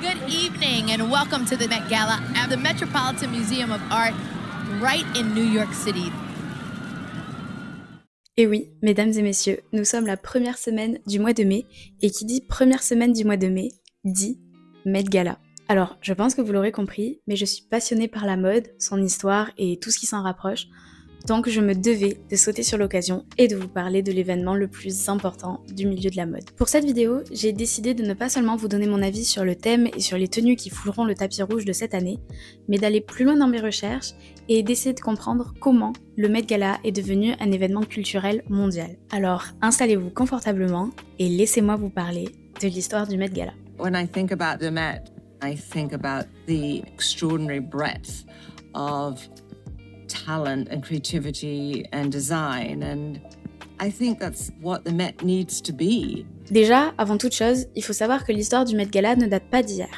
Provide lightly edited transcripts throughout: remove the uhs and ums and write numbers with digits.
Good evening and welcome to the Met Gala at the Metropolitan Museum of Art right in New York City. Et oui, mesdames et messieurs, nous sommes la première semaine du mois de mai, et qui dit première semaine du mois de mai, dit Met Gala. Alors, je pense que vous l'aurez compris, mais je suis passionnée par la mode, son histoire et tout ce qui s'en rapproche, donc je me devais de sauter sur l'occasion et de vous parler de l'événement le plus important du milieu de la mode. Pour cette vidéo, j'ai décidé de ne pas seulement vous donner mon avis sur le thème et sur les tenues qui fouleront le tapis rouge de cette année, mais d'aller plus loin dans mes recherches et d'essayer de comprendre comment le Met Gala est devenu un événement culturel mondial. Alors, installez-vous confortablement et laissez-moi vous parler de l'histoire du Met Gala. When I think about the Met, I think about the extraordinary breadth of talent and creativity and design, and I think that's what the Met needs to be. Déjà, avant toute chose, il faut savoir que l'histoire du Met Gala ne date pas d'hier.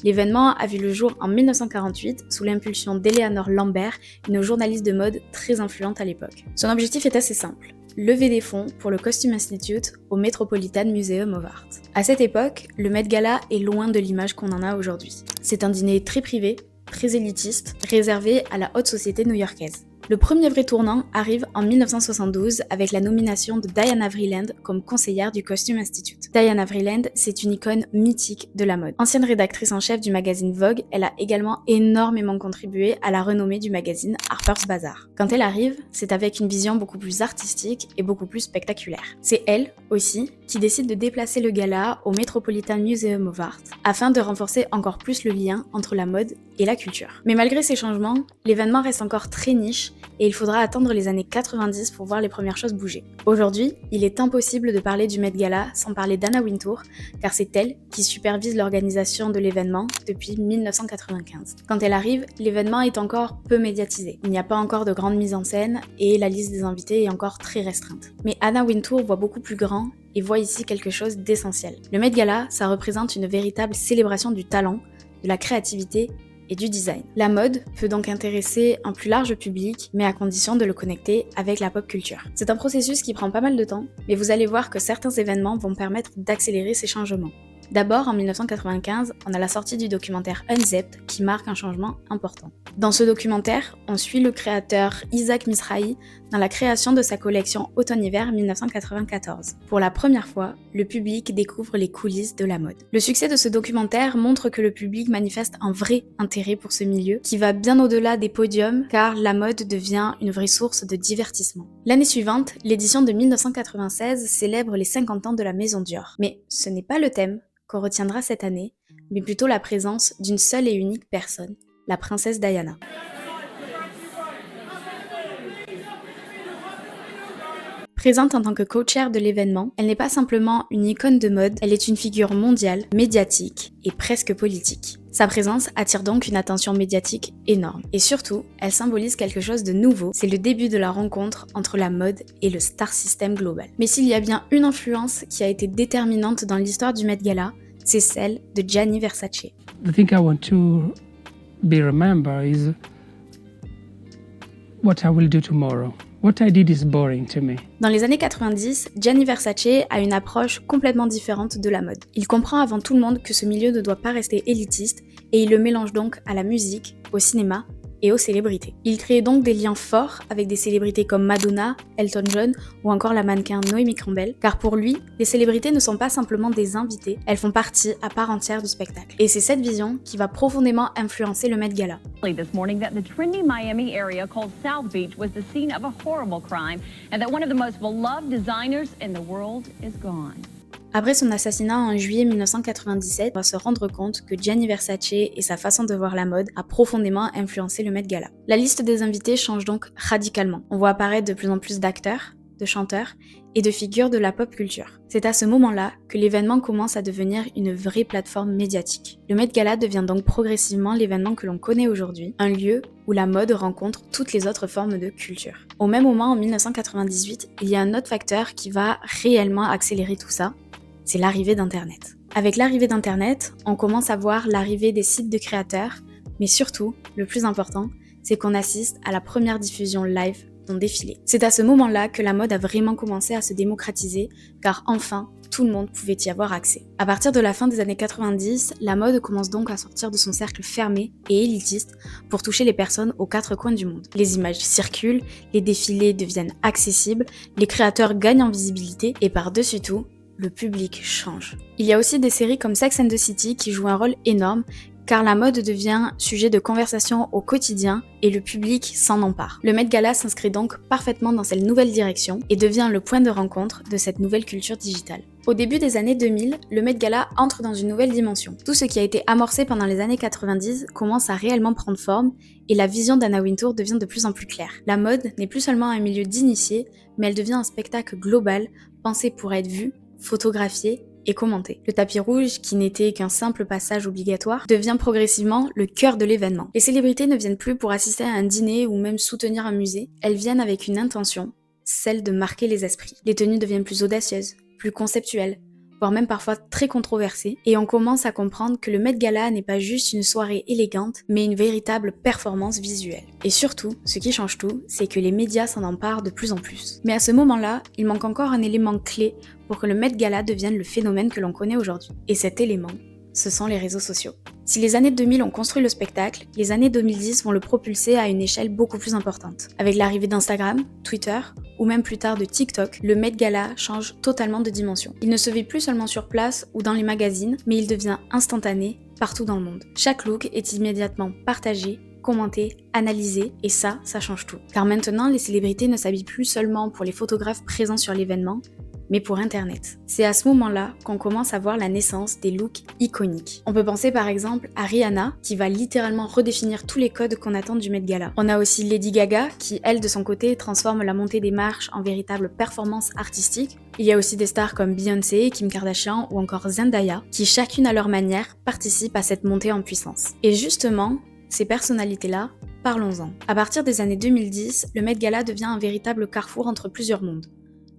L'événement a vu le jour en 1948 sous l'impulsion d'Eleanor Lambert, une journaliste de mode très influente à l'époque. Son objectif est assez simple: lever des fonds pour le Costume Institute au Metropolitan Museum of Art. À cette époque, le Met Gala est loin de l'image qu'on en a aujourd'hui. C'est un dîner très privé, très élitiste, réservé à la haute société new-yorkaise. Le premier vrai tournant arrive en 1972 avec la nomination de Diana Vreeland comme conseillère du Costume Institute. Diana Vreeland, c'est une icône mythique de la mode. Ancienne rédactrice en chef du magazine Vogue, elle a également énormément contribué à la renommée du magazine Harper's Bazaar. Quand elle arrive, c'est avec une vision beaucoup plus artistique et beaucoup plus spectaculaire. C'est elle, aussi, qui décide de déplacer le gala au Metropolitan Museum of Art afin de renforcer encore plus le lien entre la mode et la culture. Mais malgré ces changements, l'événement reste encore très niche et il faudra attendre les années 90 pour voir les premières choses bouger. Aujourd'hui, il est impossible de parler du Met Gala sans parler d'Anna Wintour, car c'est elle qui supervise l'organisation de l'événement depuis 1995. Quand elle arrive, l'événement est encore peu médiatisé. Il n'y a pas encore de grande mise en scène et la liste des invités est encore très restreinte. Mais Anna Wintour voit beaucoup plus grand et voit ici quelque chose d'essentiel. Le Met Gala, ça représente une véritable célébration du talent, de la créativité et du design. La mode peut donc intéresser un plus large public, mais à condition de le connecter avec la pop culture. C'est un processus qui prend pas mal de temps, mais vous allez voir que certains événements vont permettre d'accélérer ces changements. D'abord, en 1995, on a la sortie du documentaire Unzipped qui marque un changement important. Dans ce documentaire, on suit le créateur Isaac Mizrahi dans la création de sa collection Automne-Hiver 1994. Pour la première fois, le public découvre les coulisses de la mode. Le succès de ce documentaire montre que le public manifeste un vrai intérêt pour ce milieu qui va bien au-delà des podiums car la mode devient une vraie source de divertissement. L'année suivante, l'édition de 1996 célèbre les 50 ans de la Maison Dior. Mais ce n'est pas le thème qu'on retiendra cette année, mais plutôt la présence d'une seule et unique personne, la princesse Diana. Présente en tant que co-chair de l'événement, elle n'est pas simplement une icône de mode, elle est une figure mondiale, médiatique et presque politique. Sa présence attire donc une attention médiatique énorme. Et surtout, elle symbolise quelque chose de nouveau, c'est le début de la rencontre entre la mode et le star system global. Mais s'il y a bien une influence qui a été déterminante dans l'histoire du Met Gala, c'est celle de Gianni Versace. The thing I want to be remembered is what I will do tomorrow. What I did is boring to me. Dans les années 90, Gianni Versace a une approche complètement différente de la mode. Il comprend avant tout le monde que ce milieu ne doit pas rester élitiste et il le mélange donc à la musique, au cinéma et aux célébrités. Il crée donc des liens forts avec des célébrités comme Madonna, Elton John ou encore la mannequin Naomi Campbell, car pour lui, les célébrités ne sont pas simplement des invités, elles font partie à part entière du spectacle. Et c'est cette vision qui va profondément influencer le Met Gala. This morning that the trendy Miami area called South Beach was the scene of a horrible crime and that one of the most beloved designers in the world is gone. Après son assassinat en juillet 1997, on va se rendre compte que Gianni Versace et sa façon de voir la mode a profondément influencé le Met Gala. La liste des invités change donc radicalement. On voit apparaître de plus en plus d'acteurs, de chanteurs et de figures de la pop culture. C'est à ce moment-là que l'événement commence à devenir une vraie plateforme médiatique. Le Met Gala devient donc progressivement l'événement que l'on connaît aujourd'hui, un lieu où la mode rencontre toutes les autres formes de culture. Au même moment, en 1998, il y a un autre facteur qui va réellement accélérer tout ça, c'est l'arrivée d'Internet. Avec l'arrivée d'Internet, on commence à voir l'arrivée des sites de créateurs, mais surtout, le plus important, c'est qu'on assiste à la première diffusion live d'un défilé. C'est à ce moment-là que la mode a vraiment commencé à se démocratiser, car enfin, tout le monde pouvait y avoir accès. À partir de la fin des années 90, la mode commence donc à sortir de son cercle fermé et élitiste pour toucher les personnes aux quatre coins du monde. Les images circulent, les défilés deviennent accessibles, les créateurs gagnent en visibilité et par-dessus tout, le public change. Il y a aussi des séries comme Sex and the City qui jouent un rôle énorme car la mode devient sujet de conversation au quotidien et le public s'en empare. Le Met Gala s'inscrit donc parfaitement dans cette nouvelle direction et devient le point de rencontre de cette nouvelle culture digitale. Au début des années 2000, le Met Gala entre dans une nouvelle dimension. Tout ce qui a été amorcé pendant les années 90 commence à réellement prendre forme et la vision d'Anna Wintour devient de plus en plus claire. La mode n'est plus seulement un milieu d'initiés, mais elle devient un spectacle global pensé pour être vu, photographié et commenté. Le tapis rouge, qui n'était qu'un simple passage obligatoire, devient progressivement le cœur de l'événement. Les célébrités ne viennent plus pour assister à un dîner ou même soutenir un musée, elles viennent avec une intention, celle de marquer les esprits. Les tenues deviennent plus audacieuses, plus conceptuelles, voire même parfois très controversées, et on commence à comprendre que le Met Gala n'est pas juste une soirée élégante, mais une véritable performance visuelle. Et surtout, ce qui change tout, c'est que les médias s'en emparent de plus en plus. Mais à ce moment-là, il manque encore un élément clé pour que le Met Gala devienne le phénomène que l'on connaît aujourd'hui. Et cet élément, ce sont les réseaux sociaux. Si les années 2000 ont construit le spectacle, les années 2010 vont le propulser à une échelle beaucoup plus importante. Avec l'arrivée d'Instagram, Twitter, ou même plus tard de TikTok, le Met Gala change totalement de dimension. Il ne se vit plus seulement sur place ou dans les magazines, mais il devient instantané partout dans le monde. Chaque look est immédiatement partagé, commenté, analysé, et ça change tout. Car maintenant, les célébrités ne s'habillent plus seulement pour les photographes présents sur l'événement, mais pour Internet. C'est à ce moment-là qu'on commence à voir la naissance des looks iconiques. On peut penser par exemple à Rihanna, qui va littéralement redéfinir tous les codes qu'on attend du Met Gala. On a aussi Lady Gaga, qui elle de son côté transforme la montée des marches en véritable performance artistique. Il y a aussi des stars comme Beyoncé, Kim Kardashian ou encore Zendaya, qui chacune à leur manière participent à cette montée en puissance. Et justement, ces personnalités-là, parlons-en. À partir des années 2010, le Met Gala devient un véritable carrefour entre plusieurs mondes.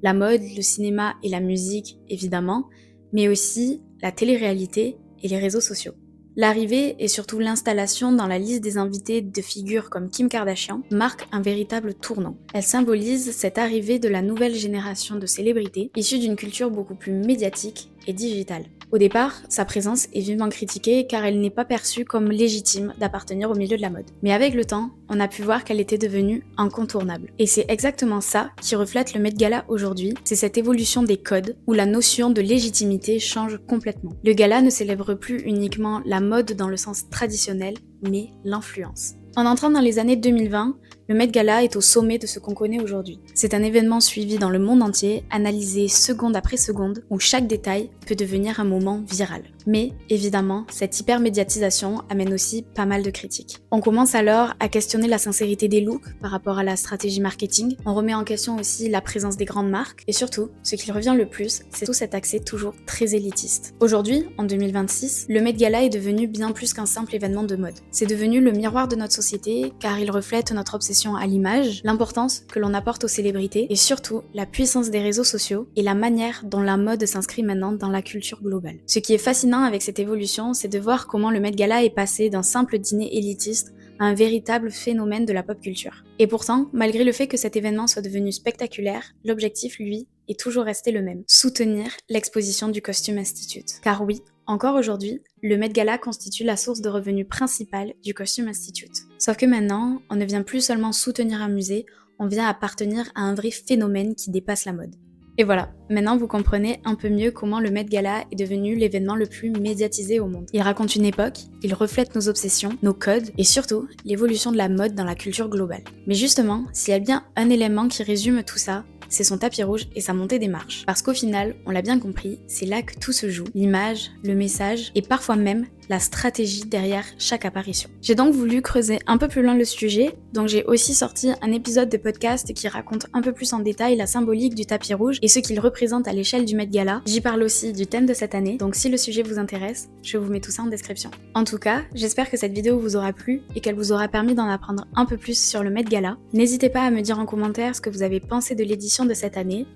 La mode, le cinéma et la musique, évidemment, mais aussi la télé-réalité et les réseaux sociaux. L'arrivée et surtout l'installation dans la liste des invités de figures comme Kim Kardashian marque un véritable tournant. Elle symbolise cette arrivée de la nouvelle génération de célébrités issues d'une culture beaucoup plus médiatique et digitale. Au départ, sa présence est vivement critiquée car elle n'est pas perçue comme légitime d'appartenir au milieu de la mode. Mais avec le temps, on a pu voir qu'elle était devenue incontournable. Et c'est exactement ça qui reflète le Met Gala aujourd'hui, c'est cette évolution des codes où la notion de légitimité change complètement. Le gala ne célèbre plus uniquement la mode dans le sens traditionnel, mais l'influence. En entrant dans les années 2020, le Met Gala est au sommet de ce qu'on connaît aujourd'hui. C'est un événement suivi dans le monde entier, analysé seconde après seconde, où chaque détail peut devenir un moment viral. Mais, évidemment, cette hypermédiatisation amène aussi pas mal de critiques. On commence alors à questionner la sincérité des looks par rapport à la stratégie marketing, on remet en question aussi la présence des grandes marques, et surtout, ce qui revient le plus, c'est tout cet accès toujours très élitiste. Aujourd'hui, en 2026, le Met Gala est devenu bien plus qu'un simple événement de mode. C'est devenu le miroir de notre société, car il reflète notre obsession à l'image, l'importance que l'on apporte aux célébrités et surtout la puissance des réseaux sociaux et la manière dont la mode s'inscrit maintenant dans la culture globale. Ce qui est fascinant avec cette évolution, c'est de voir comment le Met Gala est passé d'un simple dîner élitiste à un véritable phénomène de la pop culture. Et pourtant, malgré le fait que cet événement soit devenu spectaculaire, l'objectif, lui, est toujours resté le même, soutenir l'exposition du Costume Institute. Car oui, encore aujourd'hui, le Met Gala constitue la source de revenus principale du Costume Institute. Sauf que maintenant, on ne vient plus seulement soutenir un musée, on vient appartenir à un vrai phénomène qui dépasse la mode. Et voilà, maintenant vous comprenez un peu mieux comment le Met Gala est devenu l'événement le plus médiatisé au monde. Il raconte une époque, il reflète nos obsessions, nos codes et surtout l'évolution de la mode dans la culture globale. Mais justement, s'il y a bien un élément qui résume tout ça, c'est son tapis rouge et sa montée des marches. Parce qu'au final, on l'a bien compris, c'est là que tout se joue, l'image, le message et parfois même la stratégie derrière chaque apparition. J'ai donc voulu creuser un peu plus loin le sujet, donc j'ai aussi sorti un épisode de podcast qui raconte un peu plus en détail la symbolique du tapis rouge et ce qu'il représente à l'échelle du Met Gala. J'y parle aussi du thème de cette année, donc si le sujet vous intéresse, je vous mets tout ça en description. En tout cas, j'espère que cette vidéo vous aura plu et qu'elle vous aura permis d'en apprendre un peu plus sur le Met Gala. N'hésitez pas à me dire en commentaire ce que vous avez pensé de l'édition de cette année,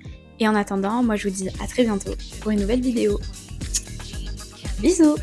et en attendant, moi je vous dis à très bientôt pour une nouvelle vidéo. Bisous!